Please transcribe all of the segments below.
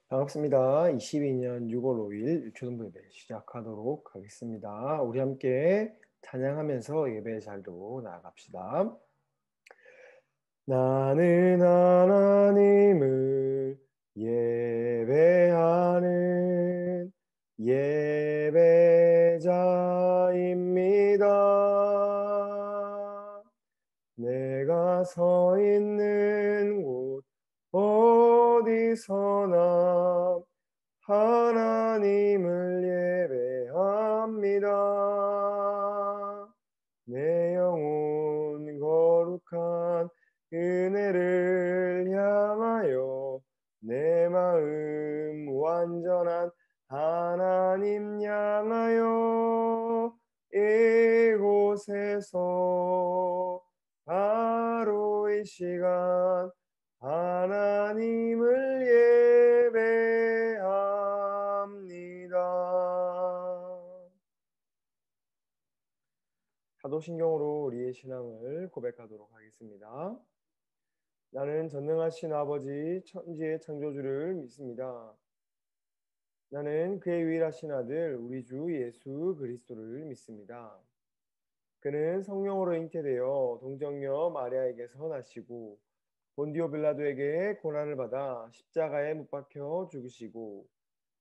반갑습니다. 22년 6월 5일 초등부 예배 시작하도록 하겠습니다. 우리 함께 찬양하면서 예배 자리로 나아갑시다. 나는 하나님을 예배하는 예배자입니다. 내가 서 있는 곳 어디서나 하나님을 예배합니다. 내 영혼 거룩한 은혜를 향하여 내 마음 완전한 하나님 향하여 이곳에서 바로 이 시간 하나님을 예배합니다. 사도신경으로 우리의 신앙을 고백하도록 하겠습니다. 나는 전능하신 아버지 천지의 창조주를 믿습니다. 나는 그의 유일하신 아들 우리 주 예수 그리스도를 믿습니다. 그는 성령으로 잉태되어 동정녀 마리아에게서 나시고 본디오 빌라도에게 고난을 받아 십자가에 못 박혀 죽으시고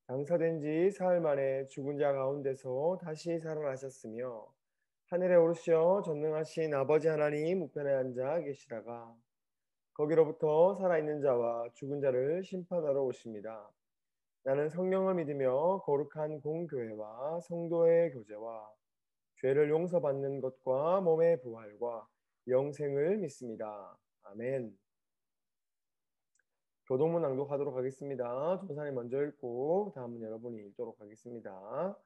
장사된 지 사흘 만에 죽은 자 가운데서 다시 살아나셨으며 하늘에 오르시어 전능하신 아버지 하나님 우편에 앉아 계시다가 거기로부터 살아있는 자와 죽은 자를 심판하러 오십니다. 나는 성령을 믿으며 거룩한 공교회와 성도의 교제와 죄를 용서받는 것과 몸의 부활과 영생을 믿습니다. 아멘. 교동문 낭독하도록 하겠습니다. 조사님 먼저 읽고 다음은 여러분이 읽도록 하겠습니다.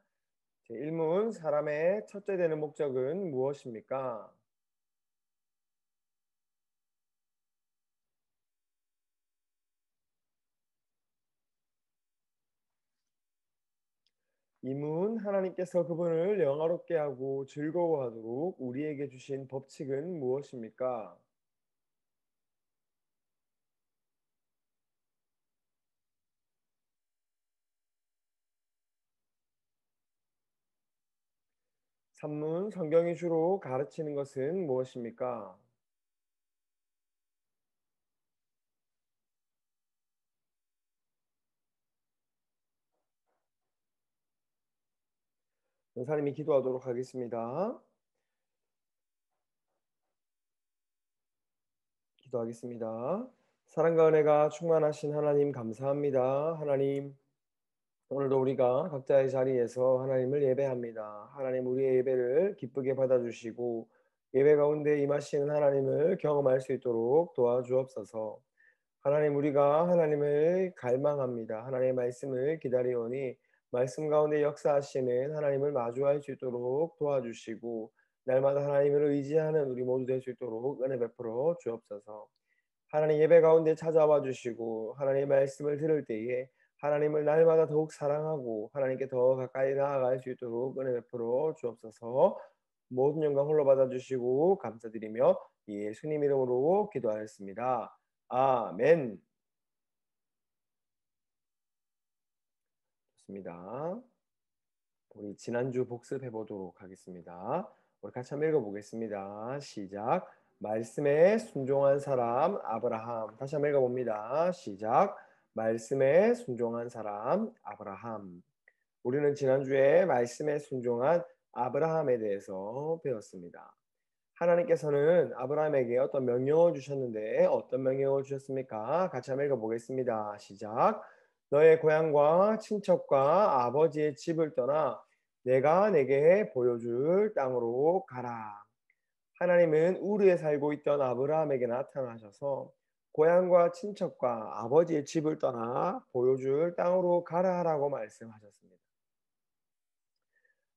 제1문 사람의 첫째 되는 목적은 무엇입니까? 2문 하나님께서 그분을 영화롭게 하고 즐거워하도록 우리에게 주신 법칙은 무엇입니까? 3문 성경이 주로 가르치는 것은 무엇입니까? 전사님이 기도하도록 하겠습니다. 기도하겠습니다. 사랑과 은혜가 충만하신 하나님 감사합니다. 하나님 오늘도 우리가 각자의 자리에서 하나님을 예배합니다. 하나님 우리의 예배를 기쁘게 받아주시고 예배 가운데 임하시는 하나님을 경험할 수 있도록 도와주옵소서. 하나님 우리가 하나님을 갈망합니다. 하나님의 말씀을 기다리오니 말씀 가운데 역사하시는 하나님을 마주할 수 있도록 도와주시고 날마다 하나님을 의지하는 우리 모두 될 수 있도록 은혜 베풀어 주옵소서. 하나님 예배 가운데 찾아와 주시고 하나님의 말씀을 들을 때에 하나님을 날마다 더욱 사랑하고 하나님께 더 가까이 나아갈 수 있도록 은혜 베풀어 주옵소서. 모든 영광 홀로 받아주시고 감사드리며 예수님 이름으로 기도하였습니다. 아멘. 좋습니다. 우리 지난주 복습해 보도록 하겠습니다. 우리 같이 한번 읽어보겠습니다. 시작. 말씀에 순종한 사람 아브라함. 다시 한번 읽어봅니다. 시작. 말씀에 순종한 사람 아브라함. 우리는 지난주에 말씀에 순종한 아브라함에 대해서 배웠습니다. 하나님께서는 아브라함에게 어떤 명령을 주셨는데 어떤 명령을 주셨습니까? 같이 한번 읽어보겠습니다. 시작. 너의 고향과 친척과 아버지의 집을 떠나 내가 내게 보여줄 땅으로 가라. 하나님은 우르에 살고 있던 아브라함에게 나타나셔서 고향과 친척과 아버지의 집을 떠나 보여줄 땅으로 가라 하라고 말씀하셨습니다.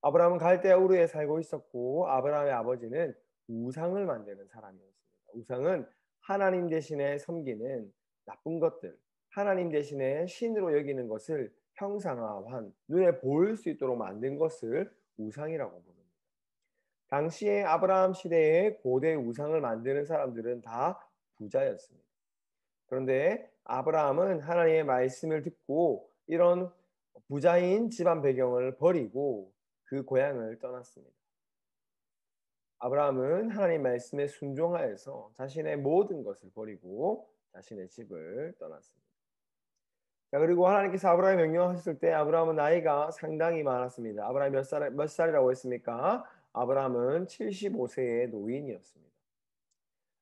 아브라함은 갈대아 우르에 살고 있었고 아브라함의 아버지는 우상을 만드는 사람이었습니다. 우상은 하나님 대신에 섬기는 나쁜 것들, 하나님 대신에 신으로 여기는 것을 형상화한 눈에 보일 수 있도록 만든 것을 우상이라고 부릅니다. 당시에 아브라함 시대에 고대 우상을 만드는 사람들은 다 부자였습니다. 그런데 아브라함은 하나님의 말씀을 듣고 이런 부자인 집안 배경을 버리고 그 고향을 떠났습니다. 아브라함은 하나님 말씀에 순종하여서 자신의 모든 것을 버리고 자신의 집을 떠났습니다. 자, 그리고 하나님께서 아브라함에 명령하셨을 때 아브라함은 나이가 상당히 많았습니다. 아브라함이 몇 살이라고 했습니까? 아브라함은 75세의 노인이었습니다.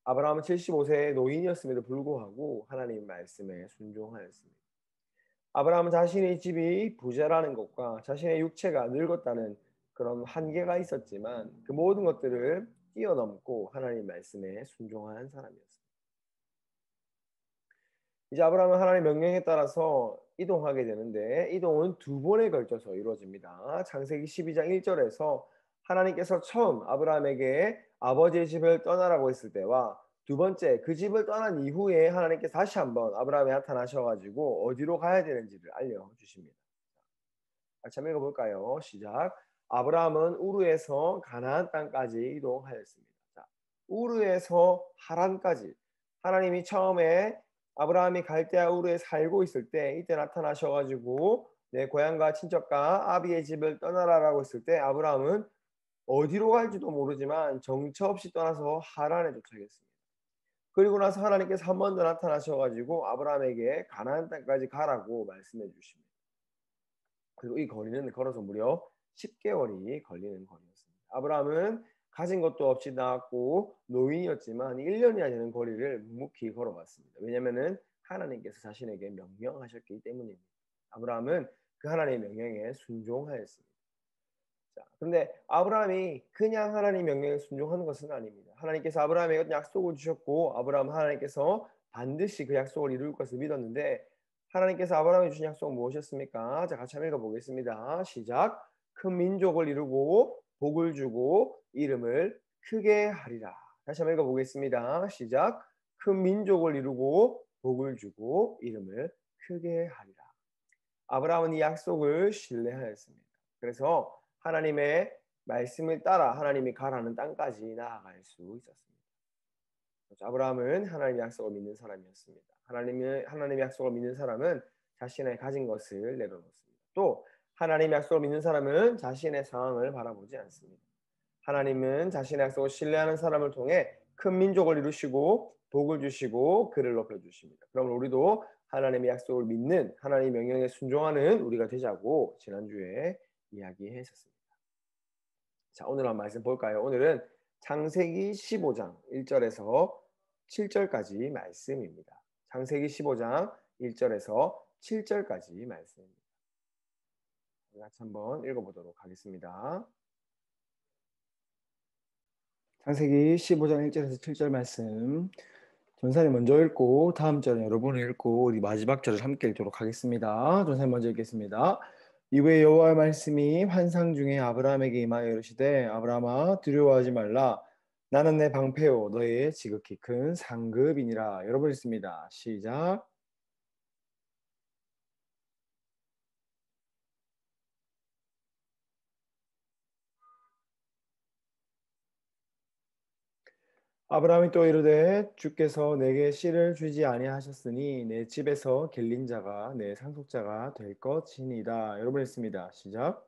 아브라함은 75세의 노인이었음에도 불구하고 하나님 말씀에 순종하였습니다. 아브라함은 자신의 집이 부자라는 것과 자신의 육체가 늙었다는 그런 한계가 있었지만 그 모든 것들을 뛰어넘고 하나님 말씀에 순종한 사람이었습니다. 이제 아브라함은 하나님의 명령에 따라서 이동하게 되는데 이동은 두 번에 걸쳐서 이루어집니다. 창세기 12장 1절에서 하나님께서 처음 아브라함에게 아버지의 집을 떠나라고 했을 때와 두 번째 그 집을 떠난 이후에 하나님께서 다시 한번 아브라함에 나타나셔가지고 어디로 가야 되는지를 알려주십니다. 같이 한번 읽어볼까요? 시작. 아브라함은 우르에서 가나안 땅까지 이동하였습니다. 자, 우르에서 하란까지 하나님이 처음에 아브라함이 갈대아 우르에 살고 있을 때 이때 나타나셔가지고 내 고향과 친척과 아비의 집을 떠나라라고 했을 때 아브라함은 어디로 갈지도 모르지만 정처 없이 떠나서 하란에 도착했습니다. 그리고 나서 하나님께서 한 번 더 나타나셔가지고 아브라함에게 가나안 땅까지 가라고 말씀해 주십니다. 그리고 이 거리는 걸어서 무려 10개월이 걸리는 거리였습니다. 아브라함은 가진 것도 없이 나왔고 노인이었지만 1년이나 되는 거리를 묵묵히 걸어갔습니다. 왜냐하면 하나님께서 자신에게 명령하셨기 때문입니다. 아브라함은 그 하나님의 명령에 순종하였습니다. 자, 그런데 아브라함이 그냥 하나님 명령에 순종하는 것은 아닙니다. 하나님께서 아브라함에게 약속을 주셨고 아브라함 하나님께서 반드시 그 약속을 이룰 것을 믿었는데 하나님께서 아브라함에 주신 약속은 무엇이었습니까? 자, 같이 한번 읽어보겠습니다. 시작. 큰 민족을 이루고 복을 주고 이름을 크게 하리라. 다시 한번 읽어보겠습니다. 시작. 큰 민족을 이루고 복을 주고 이름을 크게 하리라. 아브라함은 이 약속을 신뢰하였습니다. 그래서 하나님의 말씀을 따라 하나님이 가라는 땅까지 나아갈 수 있었습니다. 아브라함은 하나님의 약속을 믿는 사람이었습니다. 하나님의 약속을 믿는 사람은 자신의 가진 것을 내려놓습니다. 또 하나님의 약속을 믿는 사람은 자신의 상황을 바라보지 않습니다. 하나님은 자신의 약속을 신뢰하는 사람을 통해 큰 민족을 이루시고 복을 주시고 그를 높여주십니다. 그럼 우리도 하나님의 약속을 믿는 하나님의 명령에 순종하는 우리가 되자고 지난주에 이야기했었습니다. 자, 오늘 한 말씀 볼까요? 오늘은 창세기 15장 1절에서 7절까지 말씀입니다. 창세기 15장 1절에서 7절까지 말씀입니다. 같이 한번 읽어보도록 하겠습니다. 창세기 15장 1절에서 7절 말씀 전사님 먼저 읽고 다음 절은 여러분이 읽고 우리 마지막 절을 함께 읽도록 하겠습니다. 전사님 먼저 읽겠습니다. 이후에 여호와의 말씀이 환상 중에 아브라함에게 임하여 이르시되 아브라함아 두려워하지 말라 나는 내 방패요 너의 지극히 큰 상급이니라. 여러분 읽습니다. 시작. 아브라함이 또 이르되 주께서 내게 씨를 주지 아니하셨으니 내 집에서 길린 자가 내 상속자가 될 것이니이다. 여러분 읽습니다. 시작.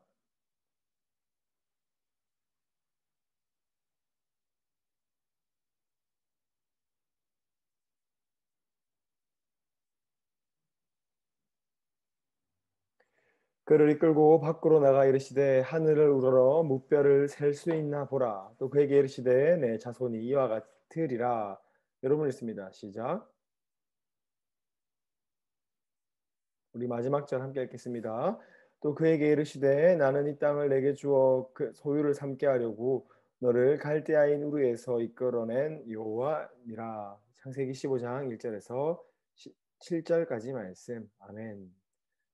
그를 이끌고 밖으로 나가 이르시되 하늘을 우러러 무뼈를 셀 수 있나 보라. 또 그에게 이르시되 내 자손이 이와 같으리라. 여러분 읽습니다. 시작. 우리 마지막 절 함께 읽겠습니다. 또 그에게 이르시되 나는 이 땅을 내게 주어 그 소유를 삼게 하려고 너를 갈대아인 우르에서 이끌어낸 여호와니라. 창세기 15장 1절에서 7절까지 말씀. 아멘.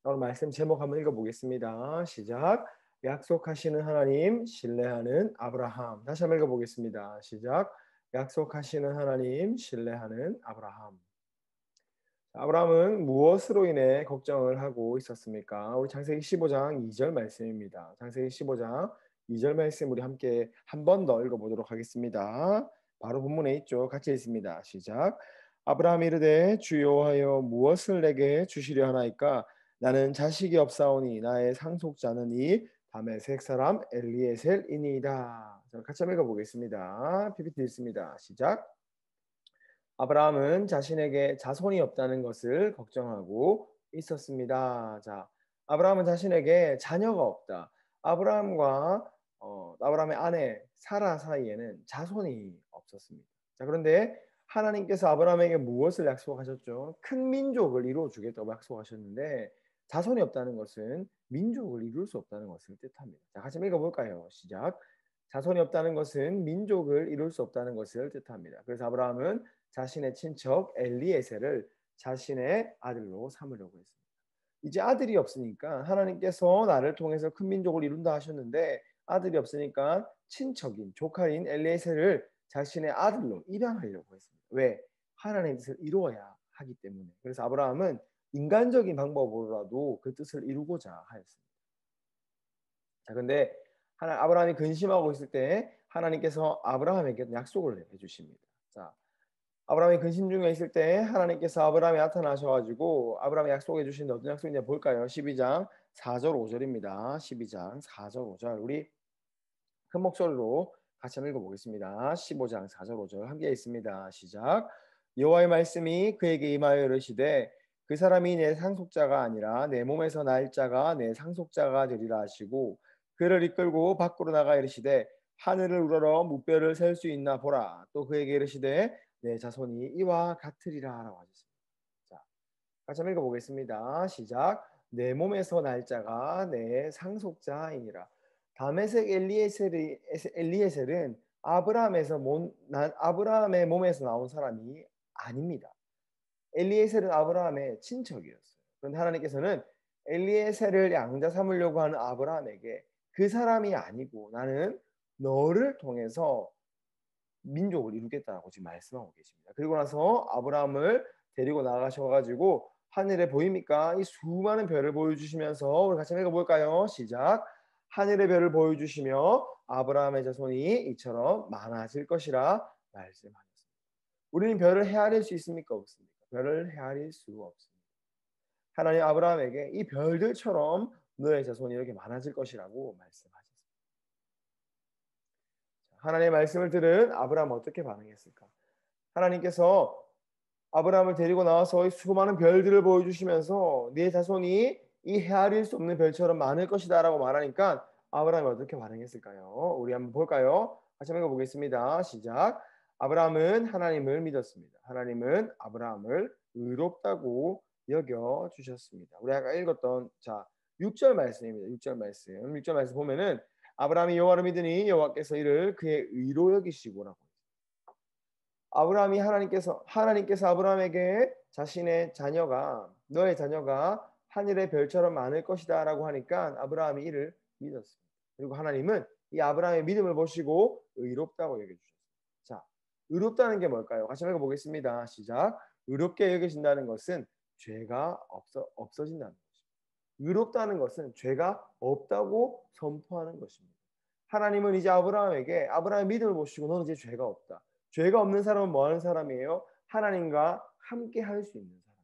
오늘 말씀 제목 한번 읽어보겠습니다. 시작. 약속하시는 하나님, 신뢰하는 아브라함. 다시 한번 읽어보겠습니다. 시작. 약속하시는 하나님, 신뢰하는 아브라함. 아브라함은 무엇으로 인해 걱정을 하고 있었습니까? 우리 창세기 15장 2절 말씀입니다. 창세기 15장 2절 말씀 우리 함께 한 번 더 읽어보도록 하겠습니다. 바로 본문에 있죠. 같이 읽습니다. 시작. 아브라함이 이르되 주여하여 무엇을 내게 주시려 하나이까? 나는 자식이 없사오니 나의 상속자는 이 다메섹 사람 엘리에셀이니이다. 자, 같이 한번 읽어보겠습니다. PPT 있습니다. 시작. 아브라함은 자신에게 자손이 없다는 것을 걱정하고 있었습니다. 자, 아브라함은 자신에게 자녀가 없다. 아브라함과 아브라함의 아내 사라 사이에는 자손이 없었습니다. 자, 그런데 하나님께서 아브라함에게 무엇을 약속하셨죠? 큰 민족을 이루어 주겠다고 약속하셨는데 자손이 없다는 것은 민족을 이룰 수 없다는 것을 뜻합니다. 자, 같이 읽어볼까요? 시작. 자손이 없다는 것은 민족을 이룰 수 없다는 것을 뜻합니다. 그래서 아브라함은 자신의 친척 엘리에셀을 자신의 아들로 삼으려고 했습니다. 이제 아들이 없으니까 하나님께서 나를 통해서 큰 민족을 이룬다 하셨는데 아들이 없으니까 친척인 조카인 엘리에셀을 자신의 아들로 입양하려고 했습니다. 왜? 하나님의 뜻을 이루어야 하기 때문에. 그래서 아브라함은 인간적인 방법으로라도 그 뜻을 이루고자 하였습니다. 자, 근데 아브라함이 근심하고 있을 때 하나님께서 아브라함에게 약속을 해주십니다. 자, 아브라함이 근심 중에 있을 때 하나님께서 아브라함에 나타나셔가지고 아브라함에 약속해 주신 어떤 약속인지 볼까요? 12장 4절 5절입니다. 12장 4절 5절 우리 큰 목소리로 같이 한번 읽어보겠습니다. 15장 4절 5절 함께 있습니다. 시작. 여호와의 말씀이 그에게 임하여 이르시되 그 사람이 내 상속자가 아니라 내 몸에서 날 자가 내 상속자가 되리라 하시고 그를 이끌고 밖으로 나가 이르시되 하늘을 우러러 무뼈를 셀 수 있나 보라. 또 그에게 이르시되 내 자손이 이와 같으리라라고 하셨습니다. 자, 같이 한번 읽어보겠습니다. 시작. 내 몸에서 날 자가 내 상속자이니라. 다메섹 엘리에셀은 아브라함의 몸에서 나온 사람이 아닙니다. 엘리에셀은 아브라함의 친척이었어요. 그런데 하나님께서는 엘리에셀을 양자 삼으려고 하는 아브라함에게 그 사람이 아니고 나는 너를 통해서 민족을 이루겠다라고 지금 말씀하고 계십니다. 그리고 나서 아브라함을 데리고 나가셔가지고 하늘에 보입니까? 이 수많은 별을 보여주시면서 우리 같이 읽어볼까요? 시작. 하늘의 별을 보여주시며 아브라함의 자손이 이처럼 많아질 것이라 말씀하셨습니다. 우리는 별을 헤아릴 수 있습니까? 없습니까? 별을 헤아릴 수 없습니다. 하나님 아브라함에게 이 별들처럼 너의 자손이 이렇게 많아질 것이라고 말씀하셨습니다. 하나님의 말씀을 들은 아브라함은 어떻게 반응했을까? 하나님께서 아브라함을 데리고 나와서 수많은 별들을 보여주시면서 네 자손이 이 헤아릴 수 없는 별처럼 많을 것이다 라고 말하니까 아브라함이 어떻게 반응했을까요? 우리 한번 볼까요? 같이 한번 보겠습니다. 시작. 아브라함은 하나님을 믿었습니다. 하나님은 아브라함을 의롭다고 여겨주셨습니다. 우리 아까 읽었던 6절 말씀입니다. 6절 말씀 보면은 아브라함이 여호와를 믿으니 여호와께서 이를 그의 의로 여기시고라고. 하나님께서 아브라함에게 자신의 자녀가 너의 자녀가 하늘의 별처럼 많을 것이다라고 하니까 아브라함이 이를 믿었습니다. 그리고 하나님은 이 아브라함의 믿음을 보시고 의롭다고 여겨 주셨습니다. 자, 의롭다는 게 뭘까요? 같이 읽어 보겠습니다. 시작. 의롭게 여겨진다는 것은 죄가 없어진다는 것입니다. 의롭다는 것은 죄가 없다고 선포하는 것입니다. 하나님은 이제 아브라함의 믿음을 보시고 너는 이제 죄가 없다. 죄가 없는 사람은 뭐 하는 사람이에요? 하나님과 함께 할 수 있는 사람.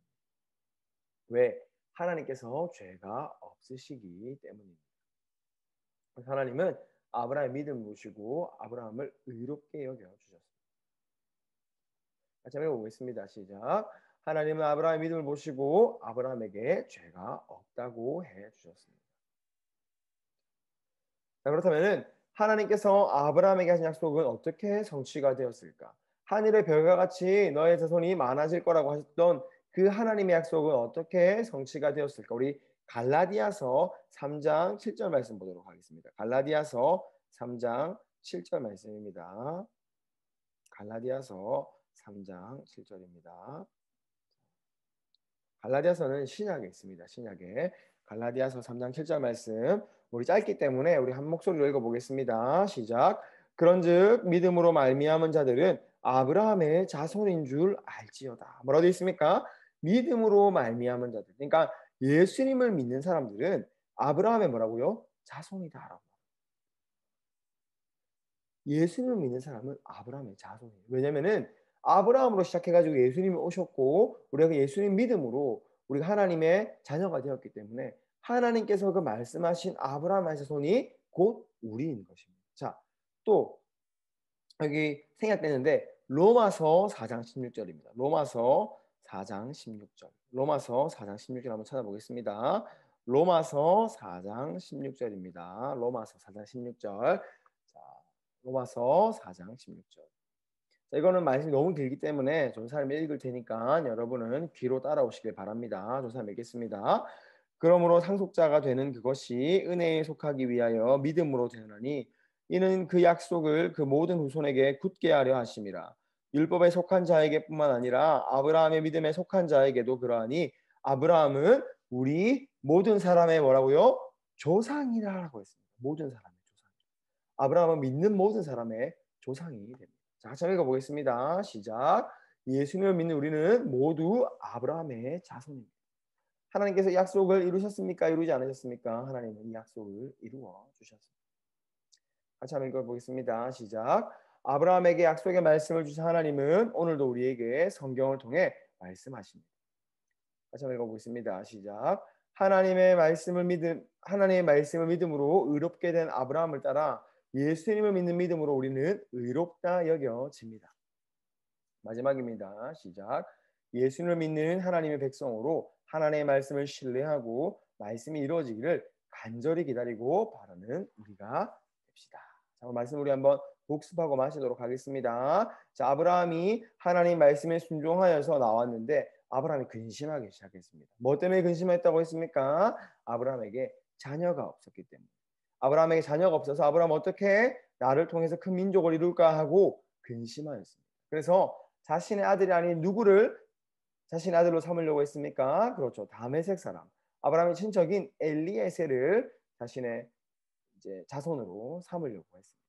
왜? 하나님께서 죄가 없으시기 때문입니다. 하나님은 아브라함의 믿음을 보시고 아브라함을 의롭게 여겨 주셨습니다. 같이 한번 보겠습니다. 시작. 하나님은 아브라함의 믿음을 보시고 아브라함에게 죄가 없다고 해 주셨습니다. 자, 그렇다면은 하나님께서 아브라함에게 하신 약속은 어떻게 성취가 되었을까? 하늘의 별과 같이 너의 자손이 많아질 거라고 하셨던 그 하나님의 약속은 어떻게 성취가 되었을까? 우리 갈라디아서 3장 7절 말씀 보도록 하겠습니다. 갈라디아서 3장 7절 말씀입니다. 갈라디아서 3장 7절입니다. 갈라디아서는 신약에 있습니다. 신약에 갈라디아서 3장 7절 말씀 우리 짧기 때문에 우리 한 목소리로 읽어보겠습니다. 시작. 그런즉 믿음으로 말미암은 자들은 아브라함의 자손인 줄 알지어다. 뭐라고 되어 있습니까? 믿음으로 말미암은 자들. 그러니까 예수님을 믿는 사람들은 아브라함의 뭐라고요? 자손이다라고. 예수님을 믿는 사람은 아브라함의 자손이에요. 왜냐면은 아브라함으로 시작해가지고 예수님이 오셨고 우리가 그 예수님 믿음으로 우리가 하나님의 자녀가 되었기 때문에 하나님께서 그 말씀하신 아브라함의 자손이 곧 우리인 것입니다. 자, 또 여기 생략되는데 로마서 4장 16절입니다. 로마서 4장 16절. 로마서 4장 16절 한번 찾아보겠습니다. 로마서 4장 16절입니다. 로마서 4장 16절. 자, 로마서 4장 16절. 자, 이거는 말씀이 너무 길기 때문에 전사님 읽을 테니까 여러분은 귀로 따라오시길 바랍니다. 전사님 읽겠습니다. 그러므로 상속자가 되는 그것이 은혜에 속하기 위하여 믿음으로 되느니 이는 그 약속을 그 모든 후손에게 굳게 하려 하심이라. 율법에 속한 자에게뿐만 아니라 아브라함의 믿음에 속한 자에게도 그러하니 아브라함은 우리 모든 사람의 뭐라고요? 조상이라고 했습니다. 모든 사람의 조상. 아브라함은 믿는 모든 사람의 조상이 됩니다. 자, 같이 읽어보겠습니다. 시작. 예수님을 믿는 우리는 모두 아브라함의 자손입니다. 하나님께서 약속을 이루셨습니까? 이루지 않으셨습니까? 하나님은 이 약속을 이루어 주셨습니다. 같이 한번 읽어보겠습니다. 시작. 아브라함에게 약속의 말씀을 주신 하나님은 오늘도 우리에게 성경을 통해 말씀하십니다. 같이 한번 읽어보겠습니다. 시작. 하나님의 말씀을 믿음으로 의롭게 된 아브라함을 따라 예수님을 믿는 믿음으로 우리는 의롭다 여겨집니다. 마지막입니다. 시작. 예수님을 믿는 하나님의 백성으로 하나님의 말씀을 신뢰하고 말씀이 이루어지기를 간절히 기다리고 바라는 우리가 됩시다. 자, 말씀 우리 한번 복습하고 마시도록 하겠습니다. 자, 아브라함이 하나님 말씀에 순종하여서 나왔는데 아브라함이 근심하기 시작했습니다. 뭐 때문에 근심했다고 했습니까? 아브라함에게 자녀가 없었기 때문에. 아브라함에게 자녀가 없어서 아브라함 어떻게 나를 통해서 큰 민족을 이룰까 하고 근심하였습니다. 그래서 자신의 아들이 아닌 누구를 자신의 아들로 삼으려고 했습니까? 그렇죠. 다메섹 사람. 아브라함의 친척인 엘리에셀을 자신의 이제 자손으로 삼으려고 했습니다.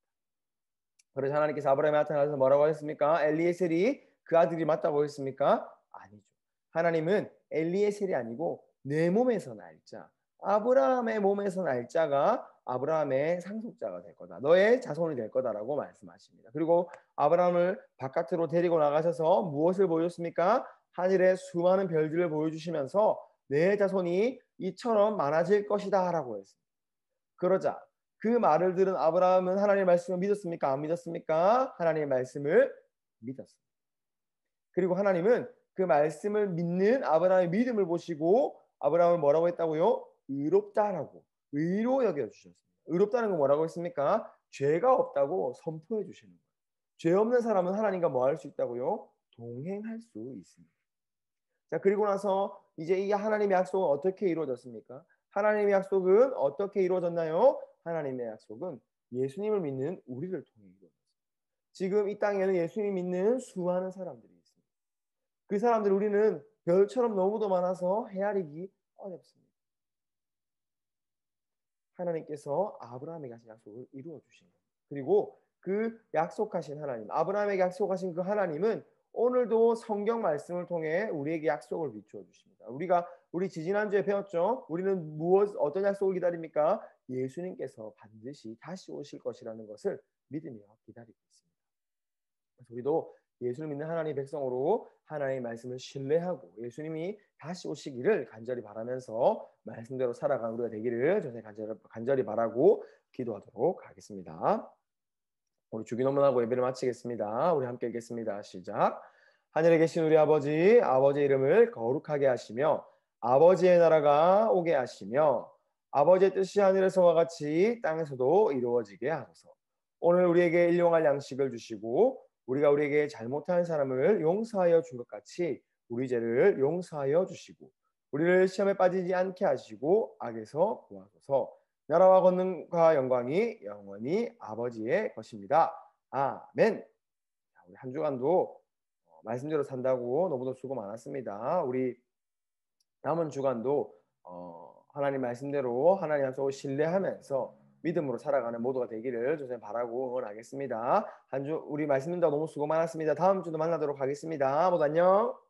그래서 하나님께서 아브라함에 나타나서 뭐라고 하셨습니까? 엘리에셀이 그 아들이 맞다고 했습니까? 아니죠. 하나님은 엘리에셀이 아니고 내 몸에서 날 자, 아브라함의 몸에서 날 자가 아브라함의 상속자가 될 거다. 너의 자손이 될 거다라고 말씀하십니다. 그리고 아브라함을 바깥으로 데리고 나가셔서 무엇을 보여줬습니까? 하늘의 수많은 별들을 보여주시면서 내 자손이 이처럼 많아질 것이다 라고 했습니다. 그러자 그 말을 들은 아브라함은 하나님의 말씀을 믿었습니까? 안 믿었습니까? 하나님의 말씀을 믿었습니다. 그리고 하나님은 그 말씀을 믿는 아브라함의 믿음을 보시고 아브라함을 뭐라고 했다고요? 의롭다라고 의로 여겨주셨습니다. 의롭다는 건 뭐라고 했습니까? 죄가 없다고 선포해 주시는 거예요. 죄 없는 사람은 하나님과 뭐 할 수 있다고요? 동행할 수 있습니다. 자, 그리고 나서 이제 이 하나님의 약속은 어떻게 이루어졌습니까? 하나님의 약속은 어떻게 이루어졌나요? 하나님의 약속은 예수님을 믿는 우리를 통해 이루어졌습니다. 지금 이 땅에는 예수님 믿는 수많은 사람들이 있습니다. 그 사람들 우리는 별처럼 너무도 많아서 헤아리기 어렵습니다. 하나님께서 아브라함에게 하신 약속을 이루어 주신 겁니다. 그리고 그 약속하신 하나님, 아브라함에게 약속하신 그 하나님은 오늘도 성경 말씀을 통해 우리에게 약속을 비추어 주십니다. 우리 지지난주에 배웠죠. 우리는 어떤 약속을 기다립니까? 예수님께서 반드시 다시 오실 것이라는 것을 믿으며 기다리고 있습니다. 그래서 우리도 예수를 믿는 하나님의 백성으로 하나님의 말씀을 신뢰하고 예수님이 다시 오시기를 간절히 바라면서 말씀대로 살아가는 우리가 되기를 저는 간절히 바라고 기도하도록 하겠습니다. 우리 주기도문하고 예배를 마치겠습니다. 우리 함께 읽겠습니다. 시작. 하늘에 계신 우리 아버지, 아버지의 이름을 거룩하게 하시며 아버지의 나라가 오게 하시며 아버지의 뜻이 하늘에서와 같이 땅에서도 이루어지게 하소서. 오늘 우리에게 일용할 양식을 주시고 우리가 우리에게 잘못한 사람을 용서하여 준 것 같이 우리 죄를 용서하여 주시고 우리를 시험에 빠지지 않게 하시고 악에서 구하소서. 나라와 권능과 영광이 영원히 아버지의 것입니다. 아멘. 우리 한 주간도 말씀대로 산다고 너무도 수고 많았습니다. 우리 남은 주간도 하나님 말씀대로 하나님 약속을 신뢰하면서 믿음으로 살아가는 모두가 되기를 저는 바라고 응원하겠습니다. 한 주 우리 말씀 듣다 너무 수고 많았습니다. 다음 주도 만나도록 하겠습니다. 모두 안녕.